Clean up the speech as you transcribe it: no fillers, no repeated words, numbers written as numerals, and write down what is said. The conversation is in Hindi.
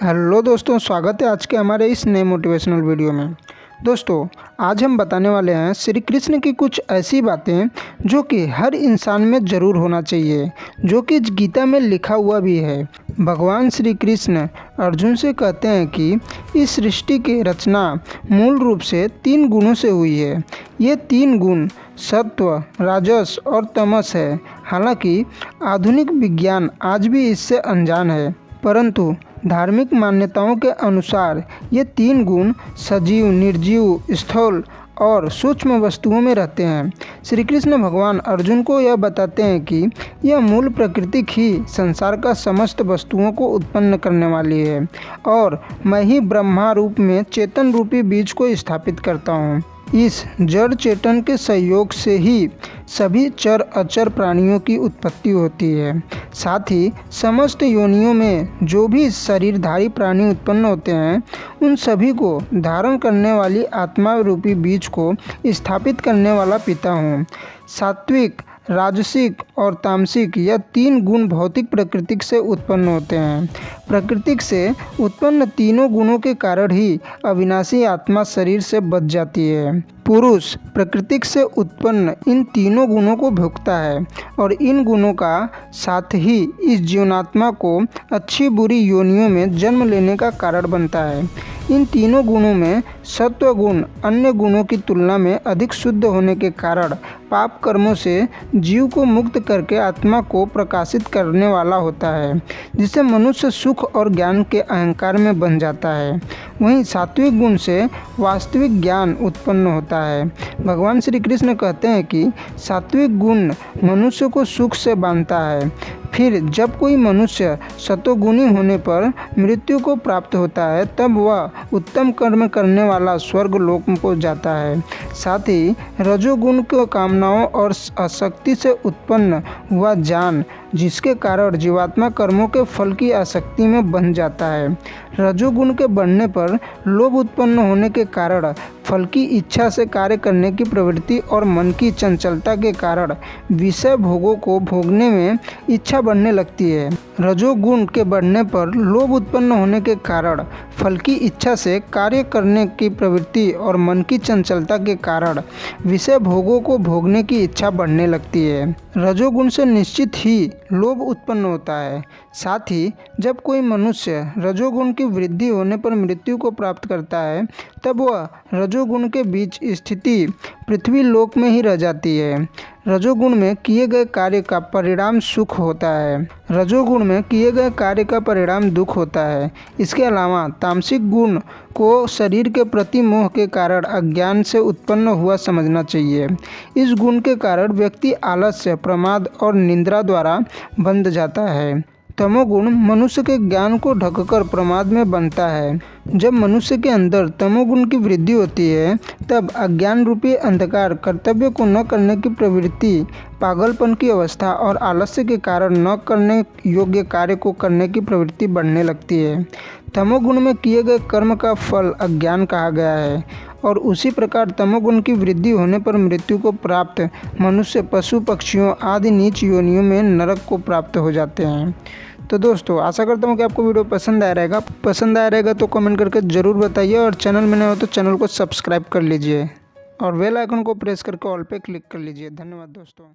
हेलो दोस्तों, स्वागत है आज के हमारे इस नए मोटिवेशनल वीडियो में। दोस्तों, आज हम बताने वाले हैं श्री कृष्ण की कुछ ऐसी बातें जो कि हर इंसान में ज़रूर होना चाहिए, जो कि गीता में लिखा हुआ भी है। भगवान श्री कृष्ण अर्जुन से कहते हैं कि इस सृष्टि की रचना मूल रूप से 3 गुणों से हुई है। ये 3 गुण सत्व, राजस और तमस है। हालांकि आधुनिक विज्ञान आज भी इससे अनजान है, परंतु धार्मिक मान्यताओं के अनुसार ये 3 गुण सजीव, निर्जीव, स्थूल और सूक्ष्म वस्तुओं में रहते हैं। श्री कृष्ण भगवान अर्जुन को यह बताते हैं कि यह मूल प्रकृति ही संसार का समस्त वस्तुओं को उत्पन्न करने वाली है और मैं ही ब्रह्मा रूप में चेतन रूपी बीज को स्थापित करता हूँ। इस जड़ चेतन के सहयोग से ही सभी चर अचर प्राणियों की उत्पत्ति होती है। साथ ही समस्त योनियों में जो भी शरीरधारी प्राणी उत्पन्न होते हैं, उन सभी को धारण करने वाली आत्मा रूपी बीज को स्थापित करने वाला पिता हूँ। सात्विक, राजसिक और तामसिक यह 3 गुण भौतिक प्रकृति से उत्पन्न होते हैं। प्रकृति से उत्पन्न तीनों गुणों के कारण ही अविनाशी आत्मा शरीर से बच जाती है। पुरुष प्रकृति से उत्पन्न इन तीनों गुणों को भोगता है और इन गुणों का साथ ही इस जीवनात्मा को अच्छी बुरी योनियों में जन्म लेने का कारण बनता है। इन तीनों गुणों में सत्व गुण अन्य गुणों की तुलना में अधिक शुद्ध होने के कारण पाप कर्मों से जीव को मुक्त करके आत्मा को प्रकाशित करने वाला होता है, जिससे मनुष्य सुख और ज्ञान के अहंकार में बन जाता है। वहीं सात्विक गुण से वास्तविक ज्ञान उत्पन्न होता है। भगवान श्री कृष्ण कहते हैं कि सात्विक गुण मनुष्य को सुख से बांधता है। फिर जब कोई मनुष्य सतोगुणी होने पर मृत्यु को प्राप्त होता है, तब वह उत्तम कर्म करने वाला स्वर्ग लोक को जाता है। साथ ही रजोगुण को कामनाओं और आसक्ति से उत्पन्न हुआ ज्ञान, जिसके कारण जीवात्मा कर्मों के फल की आसक्ति में बन जाता है। रजोगुण के बढ़ने पर लोभ उत्पन्न होने के कारण फल की इच्छा से कार्य करने की प्रवृत्ति और मन की चंचलता के कारण विषय भोगों को भोगने में इच्छा बढ़ने लगती है। रजोगुण के बढ़ने पर लोभ उत्पन्न होने के कारण फल की इच्छा से कार्य करने की प्रवृत्ति और मन की चंचलता के कारण विषय भोगों को भोगने की इच्छा बढ़ने लगती है। रजोगुण से निश्चित ही लोभ उत्पन्न होता है। साथ ही जब कोई मनुष्य रजोगुण की वृद्धि होने पर मृत्यु को प्राप्त करता है, तब वह रजोगुण के बीच स्थिति पृथ्वी लोक में ही रह जाती है। रजोगुण में किए गए कार्य का परिणाम सुख होता है। रजोगुण में किए गए कार्य का परिणाम दुख होता है। इसके अलावा तामसिक गुण को शरीर के प्रति मोह के कारण अज्ञान से उत्पन्न हुआ समझना चाहिए। इस गुण के कारण व्यक्ति आलस्य, प्रमाद और निद्रा द्वारा बंध जाता है। तमोगुण मनुष्य के ज्ञान को ढककर प्रमाद में बनता है। जब मनुष्य के अंदर तमोगुण की वृद्धि होती है, तब अज्ञान रूपी अंधकार, कर्तव्य को न करने की प्रवृत्ति, पागलपन की अवस्था और आलस्य के कारण न करने योग्य कार्य को करने की प्रवृत्ति बढ़ने लगती है। तमोगुण में किए गए कर्म का फल अज्ञान कहा गया है और उसी प्रकार तमोगुण की वृद्धि होने पर मृत्यु को प्राप्त मनुष्य पशु पक्षियों आदि नीच योनियों में नरक को प्राप्त हो जाते हैं। तो दोस्तों, आशा करता हूँ कि आपको वीडियो पसंद आया रहेगा तो कमेंट करके ज़रूर बताइए और चैनल में नए हो तो चैनल को सब्सक्राइब कर लीजिए और बेल आइकन को प्रेस करके ऑल पे क्लिक कर लीजिए। धन्यवाद दोस्तों।